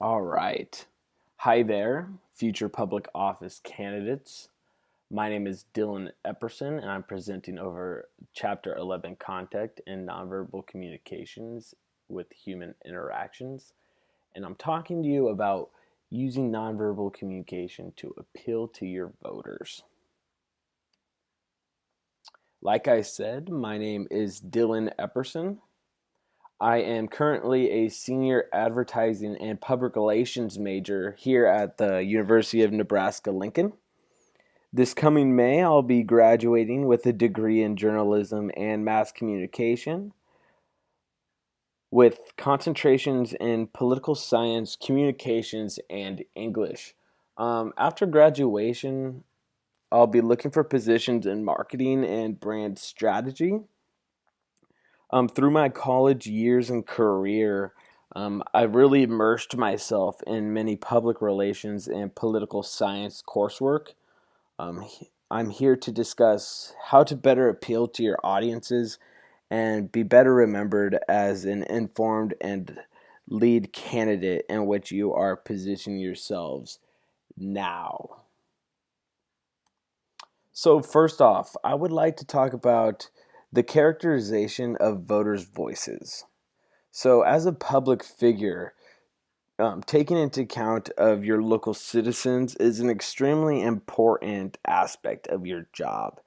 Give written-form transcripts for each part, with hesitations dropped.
All right. Hi there, future public office candidates. My name is Dylan Epperson, and I'm presenting over Chapter 11 Contact and Nonverbal Communications with Human Interactions. And I'm talking to you about using nonverbal communication to appeal to your voters. Like I said, my name is Dylan Epperson. I am currently a senior advertising and public relations major here at the University of Nebraska Lincoln. This coming May, I'll be graduating with a degree in journalism and mass communication with concentrations in political science, communications, and English. After graduation, I'll be looking for positions in marketing and brand strategy. Through my college years and career, I really immersed myself in many public relations and political science coursework. I'm here to discuss how to better appeal to your audiences and be better remembered as an informed and lead candidate in which you are positioning yourselves now. So, first off, I would like to talk about the characterization of voters' voices. So, as a public figure, taking into account of your local citizens is an extremely important aspect of your job.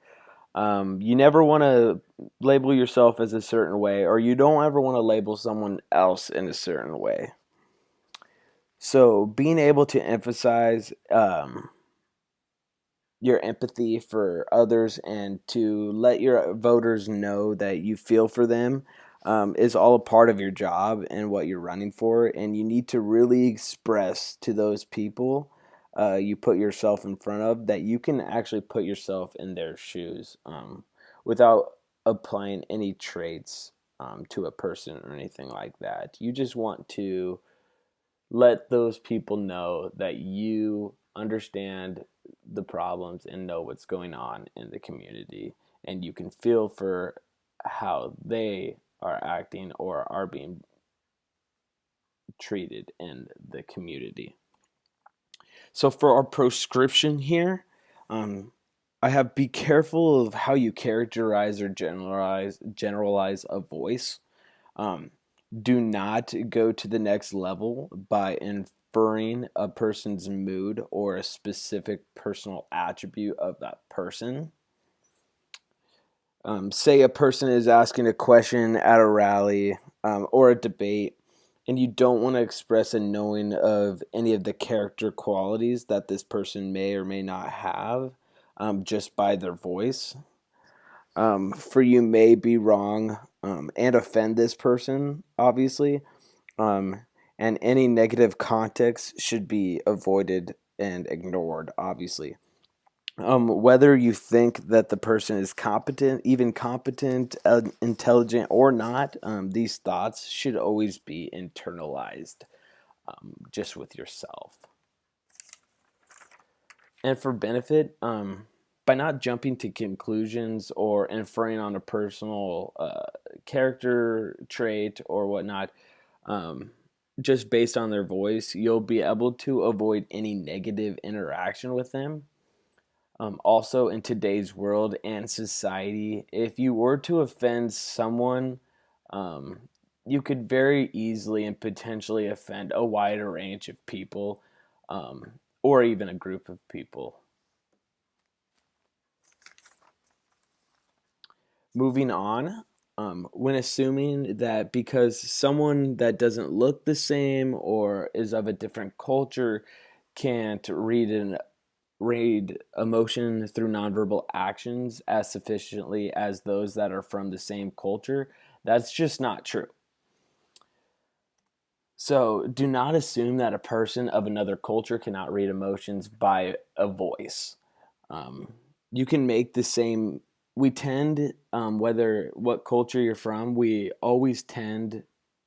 You never want to label yourself as a certain way, or you don't ever want to label someone else in a certain way. So, being able to emphasize your empathy for others and to let your voters know that you feel for them is all a part of your job and what you're running for. And you need to really express to those people you put yourself in front of that you can actually put yourself in their shoes without applying any traits to a person or anything like that. You just want to let those people know that you understand the problems and know what's going on in the community, and you can feel for how they are acting or are being treated in the community. So for our proscription here, um, I have be careful of how you characterize or generalize a voice. Um, do not go to the next level by inferring a person's mood or a specific personal attribute of that person. Say a person is asking a question at a rally or a debate, and you don't want to express a knowing of any of the character qualities that this person may or may not have just by their voice. For you may be wrong and offend this person, obviously, um, and any negative context should be avoided and ignored, obviously. Whether you think that the person is competent, even competent, intelligent, or not, these thoughts should always be internalized just with yourself. And for benefit, by not jumping to conclusions or inferring on a personal character trait or whatnot, um, just based on their voice, you'll be able to avoid any negative interaction with them. Also, in today's world and society, if you were to offend someone, um, you could very easily and potentially offend a wider range of people or even a group of people. Moving on, when assuming that because someone that doesn't look the same or is of a different culture can't read emotion through nonverbal actions as sufficiently as those that are from the same culture, that's just not true. So do not assume that a person of another culture cannot read emotions by a voice. Um, you can make the same. We tend, whether what culture you're from, we always tend,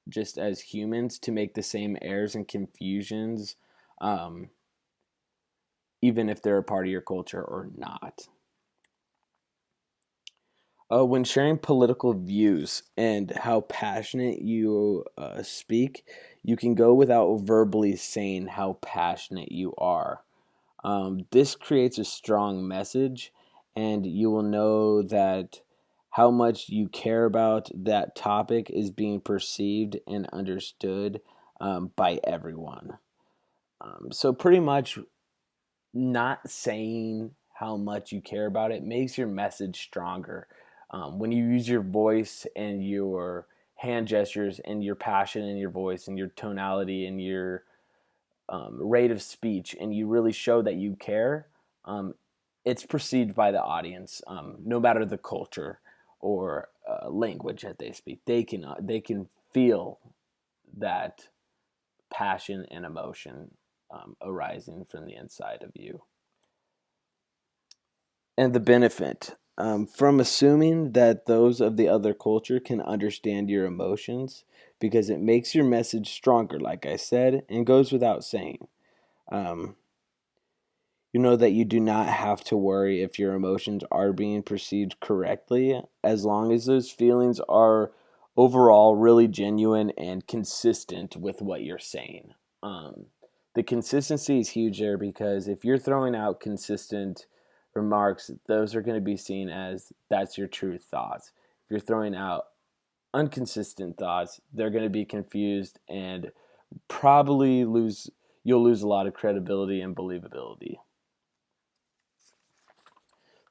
just as humans, to make the same errors and confusions, um, even if they're a part of your culture or not. When sharing political views and how passionate you speak, you can go without verbally saying how passionate you are. This creates a strong message, and you will know that how much you care about that topic is being perceived and understood by everyone. So, pretty much, not saying how much you care about it makes your message stronger. When you use your voice and your hand gestures and your passion in your voice and your tonality and your rate of speech, and you really show that you care, um, it's perceived by the audience, no matter the culture or language that they speak. They can feel that passion and emotion arising from the inside of you. And the benefit from assuming that those of the other culture can understand your emotions, because it makes your message stronger, like I said, and goes without saying. Um, you know that you do not have to worry if your emotions are being perceived correctly, as long as those feelings are overall really genuine and consistent with what you're saying. Um, the consistency is huge there, because if you're throwing out consistent remarks, those are going to be seen as that's your true thoughts. If you're throwing out inconsistent thoughts, they're going to be confused and probably you'll lose a lot of credibility and believability.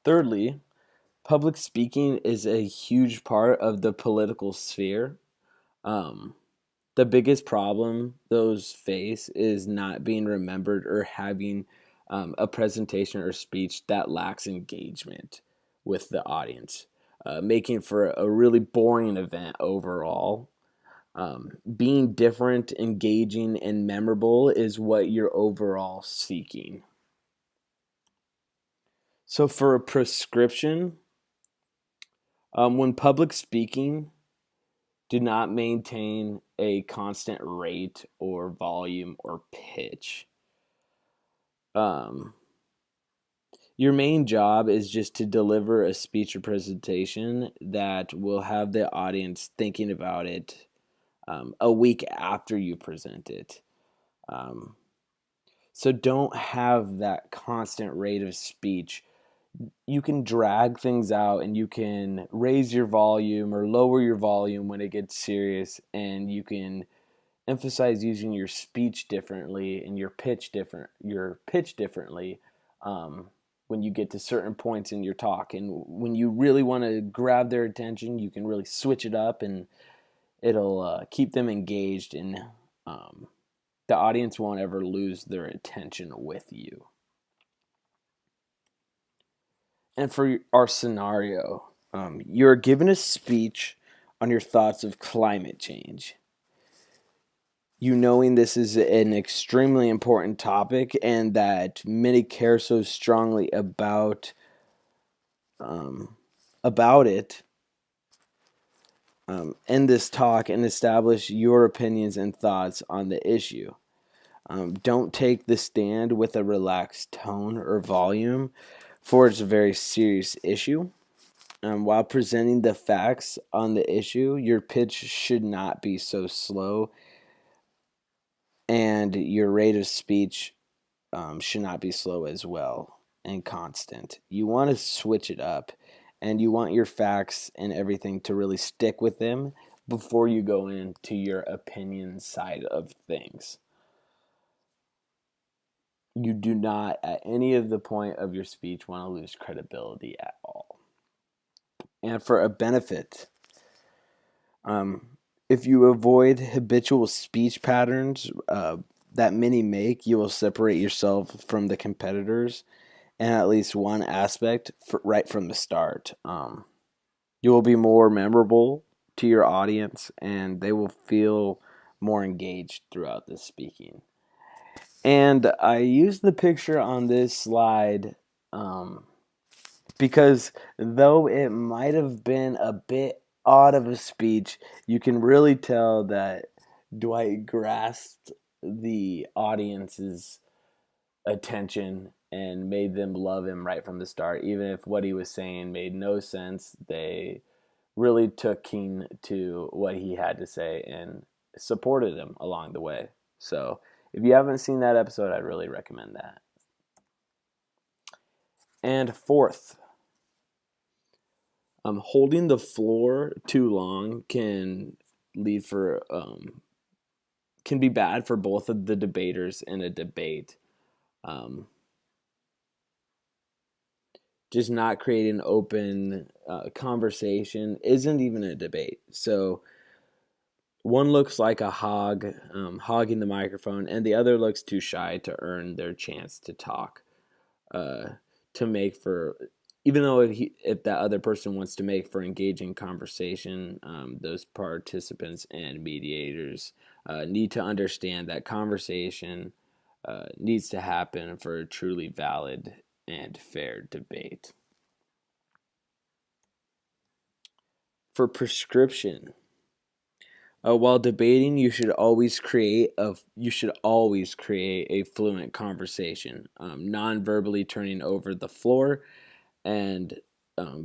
Thirdly, public speaking is a huge part of the political sphere. Um, the biggest problem those face is not being remembered or having a presentation or speech that lacks engagement with the audience, making for a really boring event overall. Being different, engaging, and memorable is what you're overall seeking. So, for a prescription, when public speaking, do not maintain a constant rate or volume or pitch. Um, your main job is just to deliver a speech or presentation that will have the audience thinking about it a week after you present it. Um, so don't have that constant rate of speech. You can drag things out, and you can raise your volume or lower your volume when it gets serious, and you can emphasize using your speech differently and your pitch differently when you get to certain points in your talk. And when you really want to grab their attention, you can really switch it up, and it'll keep them engaged, and um, the audience won't ever lose their attention with you. And for our scenario, you're given a speech on your thoughts of climate change. You knowing this is an extremely important topic and that many care so strongly um, about it, end this talk and establish your opinions and thoughts on the issue. Don't take the stand with a relaxed tone or volume, for it's a very serious issue. While presenting the facts on the issue, your pitch should not be so slow, and your rate of speech should not be slow as well and constant. You want to switch it up, and you want your facts and everything to really stick with them before you go into your opinion side of things. You do not, at any of the point of your speech, want to lose credibility at all. And for a benefit, um, if you avoid habitual speech patterns that many make, you will separate yourself from the competitors in at least one aspect right from the start. You will be more memorable to your audience, and they will feel more engaged throughout the speaking. And I used the picture on this slide um, because though it might have been a bit odd of a speech, you can really tell that Dwight grasped the audience's attention and made them love him right from the start. Even if what he was saying made no sense, they really took keen to what he had to say, and supported him along the way. So if you haven't seen that episode, I'd really recommend that. And fourth, holding the floor too long can lead for can be bad for both of the debaters in a debate. Just not creating open conversation isn't even a debate. So one looks like a hog, hogging the microphone, and the other looks too shy to earn their chance to talk. To make for, even though if that other person wants to make for engaging conversation, those participants and mediators need to understand that conversation needs to happen for a truly valid and fair debate. For prescription, while debating, you should always create a fluent conversation, non-verbally turning over the floor and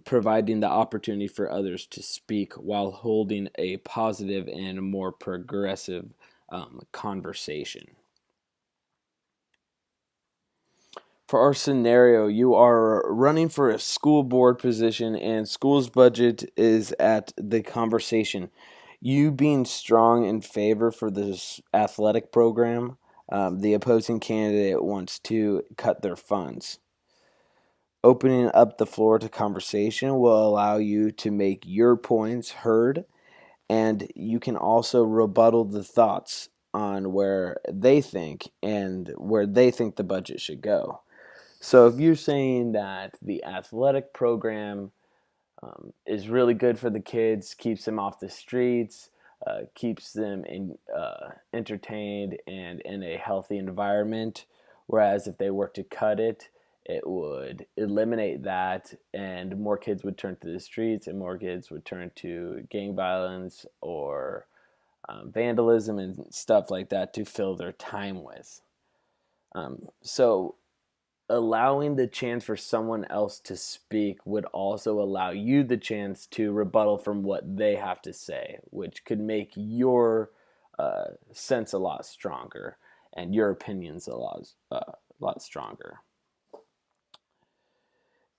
providing the opportunity for others to speak while holding a positive and more progressive conversation. For our scenario, you are running for a school board position and school's budget is at the conversation. You being strong in favor for this athletic program, the opposing candidate wants to cut their funds. Opening up the floor to conversation will allow you to make your points heard, and you can also rebuttal the thoughts on where they think the budget should go. So if you're saying that the athletic program is really good for the kids, keeps them off the streets, keeps them entertained and in a healthy environment, whereas if they were to cut it, it would eliminate that, and more kids would turn to the streets, and more kids would turn to gang violence or vandalism and stuff like that to fill their time with. So allowing the chance for someone else to speak would also allow you the chance to rebuttal from what they have to say, which could make your sense a lot stronger and your opinions a lot stronger.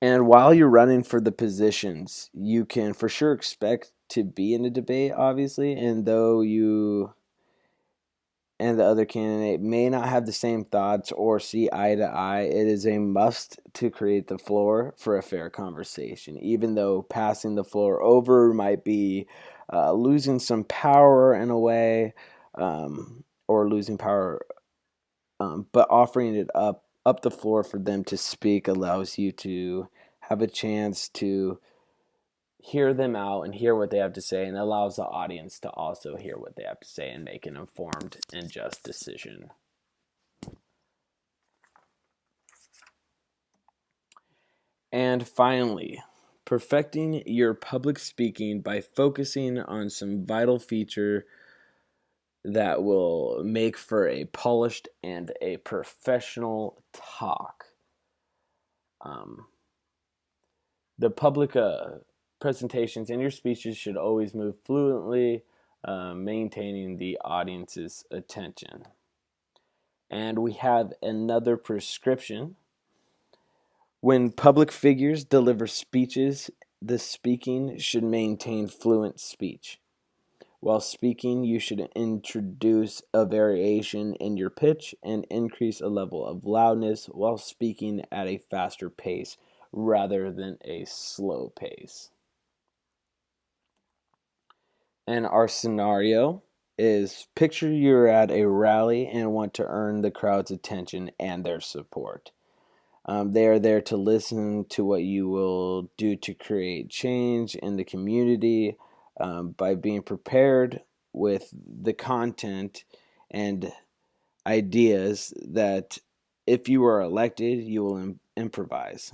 And while you're running for the positions, you can for sure expect to be in a debate, obviously, and though you and the other candidate may not have the same thoughts or see eye to eye, it is a must to create the floor for a fair conversation. Even though passing the floor over might be losing some power in a way, or losing power, but offering it up the floor for them to speak allows you to have a chance to hear them out and hear what they have to say, and allows the audience to also hear what they have to say and make an informed and just decision. And finally, perfecting your public speaking by focusing on some vital feature that will make for a polished and a professional talk. The public presentations and your speeches should always move fluently, maintaining the audience's attention. And we have another prescription. When public figures deliver speeches, the speaking should maintain fluent speech. While speaking, you should introduce a variation in your pitch and increase a level of loudness while speaking at a faster pace rather than a slow pace. And our scenario is, picture you're at a rally and want to earn the crowd's attention and their support. They are there to listen to what you will do to create change in the community, by being prepared with the content and ideas that if you are elected, you will improvise.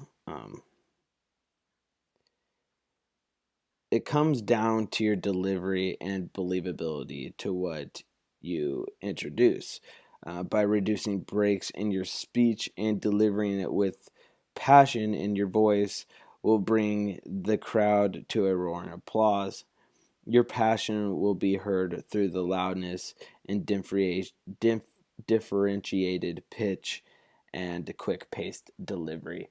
It comes down to your delivery and believability to what you introduce. By reducing breaks in your speech and delivering it with passion in your voice will bring the crowd to a roaring applause. Your passion will be heard through the loudness and differentiated pitch and quick paced delivery,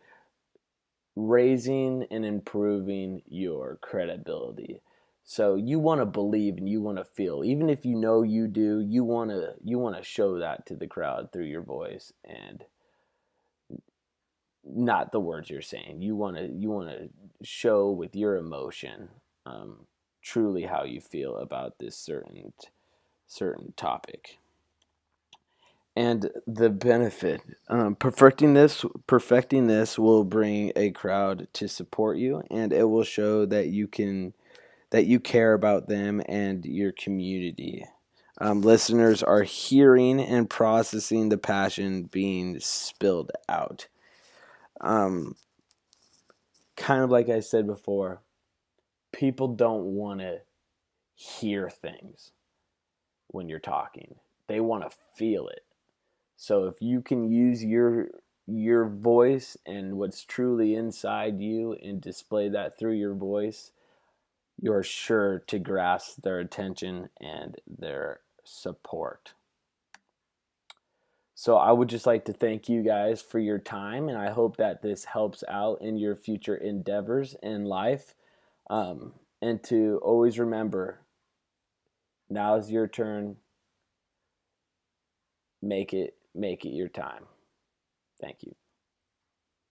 raising and improving your credibility. So you want to believe and you want to feel, even if you know you do, you want to show that to the crowd through your voice and not the words you're saying. You want to show with your emotion, um, truly how you feel about this certain topic. And the benefit, perfecting this will bring a crowd to support you, and it will show that you care about them and your community. Listeners are hearing and processing the passion being spilled out. Um, Kind of like I said before, people don't want to hear things when you're talking. They want to feel it. So if you can use your voice and what's truly inside you and display that through your voice, you're sure to grasp their attention and their support. So I would just like to thank you guys for your time, and I hope that this helps out in your future endeavors in life. And to always remember, now's your turn. Make it your time. Thank you.